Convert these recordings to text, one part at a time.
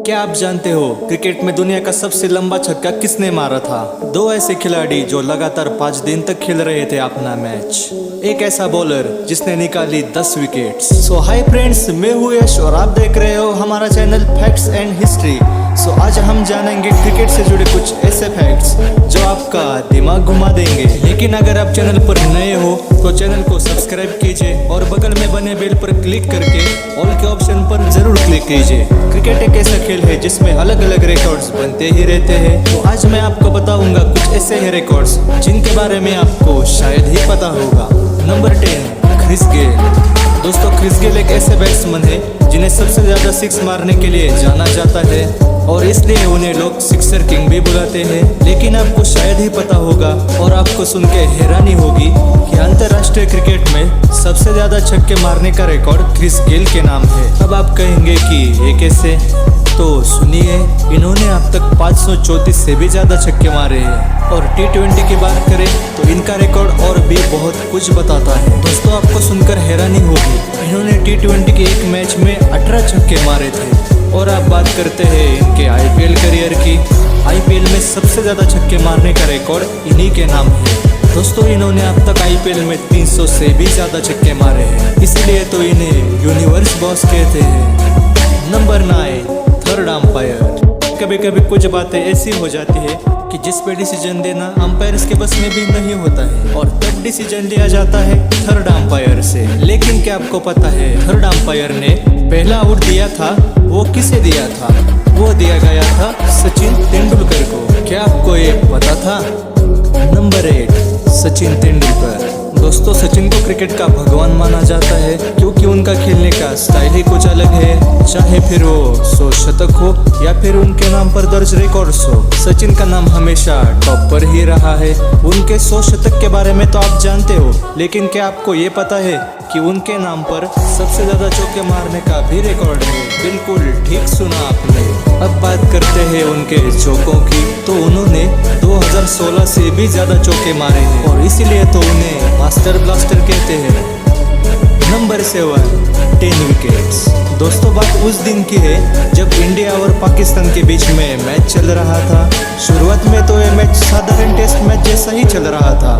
क्या आप जानते हो क्रिकेट में दुनिया का सबसे लंबा छक्का किसने मारा था? दो ऐसे खिलाड़ी जो लगातार 5 दिन तक खेल रहे थे अपना मैच। एक ऐसा बॉलर जिसने निकाली 10 विकेट्स। सो हाय फ्रेंड्स, मैं हूँ यश और आप देख रहे हो हमारा चैनल फैक्ट्स एंड हिस्ट्री। सो आज हम जानेंगे क्रिकेट से जुड़े कुछ ऐसे फैक्ट्स जो आपका दिमाग घुमा देंगे। लेकिन अगर आप चैनल पर नए हो तो चैनल को सब्सक्राइब कीजिए और बगल में बने बेल पर क्लिक करके ऑल के ऑप्शन पर जरूर क्लिक कीजिए। क्रिकेट एक ऐसा खेल है जिसमें अलग अलग रिकॉर्ड्स बनते ही रहते हैं। तो आज मैं आपको बताऊंगा कुछ ऐसे ही रिकॉर्ड्स जिनके बारे में आपको शायद ही पता होगा। Number 10, Chris Gayle. दोस्तों, क्रिस गेल एक ऐसे बैट्समैन है जिन्हें सबसे ज्यादा सिक्स मारने के लिए जाना जाता है और इसलिए उन्हें लोग सिक्सर किंग भी बुलाते हैं। लेकिन आपको शायद ही पता होगा और आपको सुन के हैरानी होगी कि अंतर्राष्ट्रीय क्रिकेट में सबसे ज्यादा छक्के मारने का रिकॉर्ड क्रिस गेल के नाम है। अब आप कहेंगे कि ये कैसे? तो सुनिए, इन्होंने अब तक 534 से भी ज्यादा छक्के मारे हैं और T20 की बात करें तो इनका रिकॉर्ड और भी बहुत कुछ बताता है। दोस्तों, आपको सुनकर हैरानी होगी, इन्होंने T20 के एक मैच में 18 छक्के मारे थे। और आप बात करते हैं इनके IPL करियर की। IPL में सबसे ज्यादा छक्के मारने का रिकॉर्ड इन्हीं के नाम है। दोस्तों, इन्होंने अब तक IPL में 300 से भी ज्यादा छक्के मारे हैं, इसलिए तो इन्हें यूनिवर्स बॉस कहते हैं। Number 9, third umpire. कभी कभी कुछ बातें ऐसी हो जाती है कि जिस पे डिसीजन देना अंपायर्स के बस में भी नहीं होता है और तब डिसीजन लिया जाता है थर्ड अंपायर से। लेकिन क्या आपको पता है थर्ड अंपायर ने पहला आउट दिया था वो किसे दिया था? वो दिया गया था सचिन तेंदुलकर को। क्या आपको ये पता था? नंबर 8, सचिन तेंदुलकर। दोस्तों, सचिन को क्रिकेट का भगवान माना जाता है क्योंकि उनका खेलने का स्टाइल ही कुछ अलग है। चाहे फिर वो 100 शतक हो या फिर उनके नाम पर दर्ज रिकॉर्ड्स हो, सचिन का नाम हमेशा टॉप पर ही रहा है। उनके 100 शतक के बारे में तो आप जानते हो, लेकिन क्या आपको ये पता है कि उनके नाम पर सबसे ज्यादा चौके मारने का भी रिकॉर्ड है? बिल्कुल ठीक सुना आपने। अब बात करते हैं उनके चौकों की, तो उन्होंने 2016 से भी ज्यादा चौके मारे हैं और इसीलिए तो उन्हें मास्टर ब्लास्टर कहते हैं। Number 7, 10 wickets. दोस्तों, बात उस दिन की है जब इंडिया और पाकिस्तान के बीच में मैच चल रहा था। शुरुआत में तो ये मैच साधारण टेस्ट मैच जैसा ही चल रहा था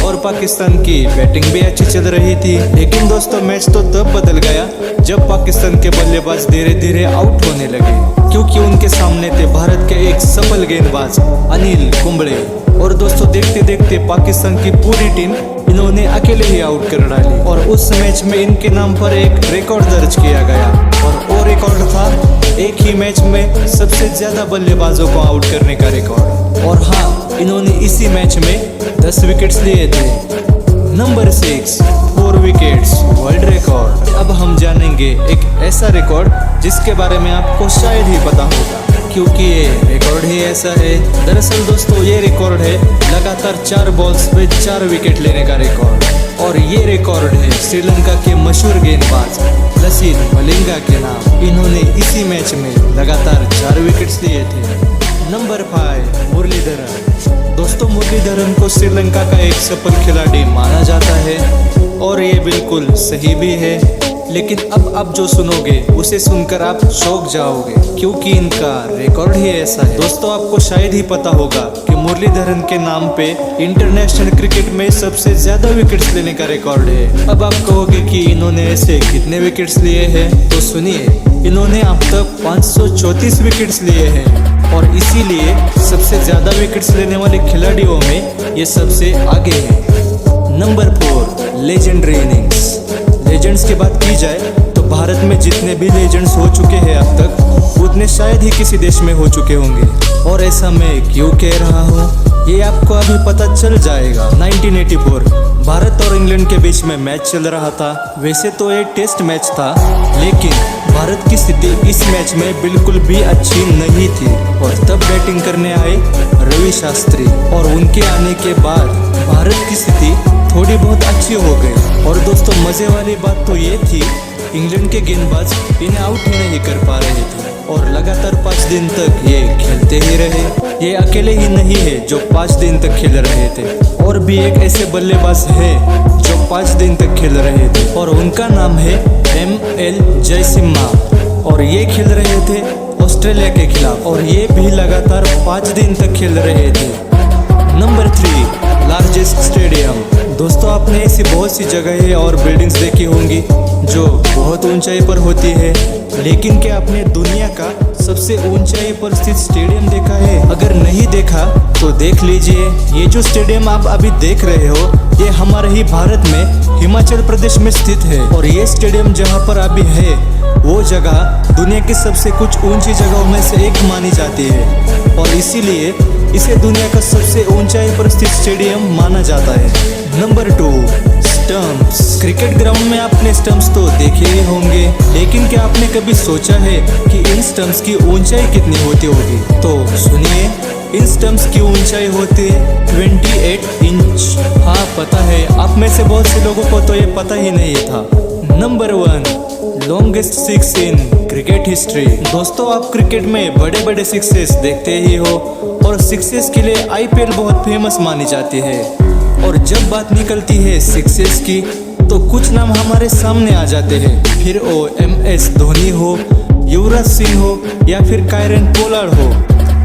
और पाकिस्तान की बैटिंग भी अच्छी चल रही थी। लेकिन दोस्तों, मैच तो तब बदल गया जब पाकिस्तान के बल्लेबाज धीरे धीरे आउट होने लगे क्योंकि उनके सामने थे भारत के एक सफल गेंदबाज अनिल कुंबले। और दोस्तों, देखते देखते पाकिस्तान की पूरी टीम इन्होंने अकेले ही आउट कर डाली और उस मैच में इनके नाम पर एक रिकॉर्ड दर्ज किया गया और वो रिकॉर्ड था एक ही मैच में सबसे ज्यादा बल्लेबाजों को आउट करने का रिकॉर्ड। और हाँ, इन्होंने इसी मैच में 10 विकेट्स लिए थे। Number 6, 4 wickets world record. अब हम जानेंगे एक ऐसा रिकॉर्ड जिसके बारे में आपको शायद ही पता होगा क्योंकि ये रिकॉर्ड ही ऐसा है। दरअसल दोस्तों, ये रिकॉर्ड है लगातार 4 बॉल्स पे 4 विकेट लेने का रिकॉर्ड और ये रिकॉर्ड है श्रीलंका के मशहूर गेंदबाज लसिथ मलिंगा के नाम। इन्होंने इसी मैच में लगातार 4 विकेट्स लिए थे। नंबर 5, मुरलीधरन। दोस्तों, मुरलीधरन को श्रीलंका का एक सफल खिलाड़ी माना जाता है और ये बिल्कुल सही भी है। लेकिन अब आप जो सुनोगे उसे सुनकर आप शौक जाओगे क्योंकि इनका रिकॉर्ड ही ऐसा है। दोस्तों, आपको शायद ही पता होगा कि मुरलीधरन के नाम पे इंटरनेशनल क्रिकेट में सबसे ज्यादा विकेट्स लेने का रिकॉर्ड है। अब आप कहोगे कि इन्होंने ऐसे कितने विकेट्स लिए हैं? तो सुनिए, इन्होंने अब तक 534 विकेट्स लिए हैं और इसीलिए सबसे ज्यादा विकेट्स लेने वाले खिलाड़ियों में ये सबसे आगे है। Number 4, legendary innings. लेजेंड्स की बात की जाए तो भारत में जितने भी लेजेंड्स हो चुके हैं अब तक उतने शायद ही किसी देश में हो चुके होंगे। और ऐसा मैं क्यों कह रहा हूँ ये आपको अभी पता चल जाएगा। 1984 भारत और इंग्लैंड के बीच में मैच चल रहा था। वैसे तो ये टेस्ट मैच था, लेकिन भारत की स्थिति इस मैच में बिल्कुल भी अच्छी नहीं थी और तब बैटिंग करने आए रवि शास्त्री और उनके आने के बाद भारत की स्थिति थोड़ी बहुत अच्छी हो गई। और दोस्तों, मजे वाली बात तो ये थी इंग्लैंड के गेंदबाज इन्हें आउट ही नहीं कर पा रहे थे और लगातार 5 दिन तक ये खेलते ही रहे। ये अकेले ही नहीं है जो 5 दिन तक खेल रहे थे, और भी एक ऐसे बल्लेबाज है जो 5 दिन तक खेल रहे थे और उनका नाम है ML जयसिम्हा और ये खेल रहे थे ऑस्ट्रेलिया के खिलाफ, और ये भी लगातार 5 दिन तक खेल रहे थे। Number 3, largest stadium. दोस्तों, आपने ऐसी बहुत सी जगहें और बिल्डिंग्स देखी होंगी जो बहुत ऊंचाई पर होती है, लेकिन क्या आपने दुनिया का सबसे ऊंचाई पर स्थित स्टेडियम देखा है? अगर नहीं देखा तो देख लीजिए। ये जो स्टेडियम आप अभी देख रहे हो, ये हमारे ही भारत में हिमाचल प्रदेश में स्थित है। और ये स्टेडियम जहाँ पर अभी है, वो जगह दुनिया की सबसे कुछ ऊंची जगहों में से एक मानी जाती है, और इसीलिए इसे दुनिया का सबसे ऊंचाई पर स्थित स्टेडियम माना जाता है। Number 2, stumps. क्रिकेट ग्राउंड में आपने स्टंप्स तो देखे ही होंगे, लेकिन क्या आपने कभी सोचा है कि इन स्टंप्स की ऊंचाई कितनी होती होगी? तो सुनिए, इन स्टंप्स की ऊंचाई होती है 28 इंच। हाँ, पता है, आप में से बहुत से लोगों को तो ये पता ही नहीं था। Number 1, longest six in cricket history. दोस्तों, आप क्रिकेट में बड़े बड़े सिक्सेस देखते ही हो, और सिक्सेस के लिए IPL बहुत फेमस मानी जाती है। और जब बात निकलती है सिक्सेस की, तो कुछ नाम हमारे सामने आ जाते हैं। फिर वो MS धोनी हो, युवराज सिंह हो, या फिर कायरन पोलार्ड हो,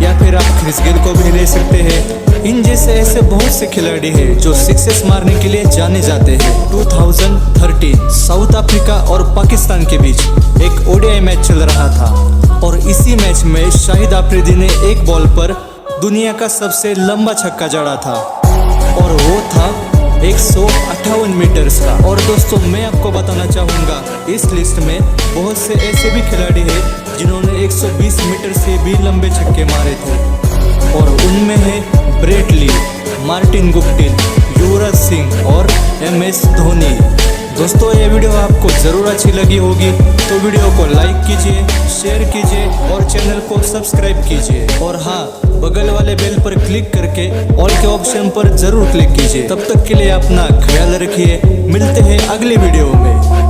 या फिर आप क्रिस गेल को भी ले सकते हैं। इन जैसे ऐसे बहुत से खिलाड़ी हैं जो सिक्सेस मारने के लिए जाने जाते हैं। 2013 साउथ अफ्रीका और पाकिस्तान के बीच एक ODI मैच चल रहा था, और इसी मैच में शाहिद अफरीदी ने एक बॉल पर दुनिया का सबसे लंबा छक्का जड़ा था, और वो था 158 मीटर्स का। और दोस्तों, मैं आपको बताना चाहूँगा, इस लिस्ट में बहुत से ऐसे भी खिलाड़ी हैं जिन्होंने 120 मीटर से भी लंबे छक्के मारे थे, और उनमें है Brett Lee, Martin Guptill, Yuvraj Singh और MS धोनी। दोस्तों, ये वीडियो आपको ज़रूर अच्छी लगी होगी, तो वीडियो को लाइक कीजिए, शेयर कीजिए और चैनल को सब्सक्राइब कीजिए। और हाँ, बगल वाले बेल पर क्लिक करके ऑल के ऑप्शन पर ज़रूर क्लिक कीजिए। तब तक के लिए अपना ख्याल रखिए, मिलते हैं अगले वीडियो में।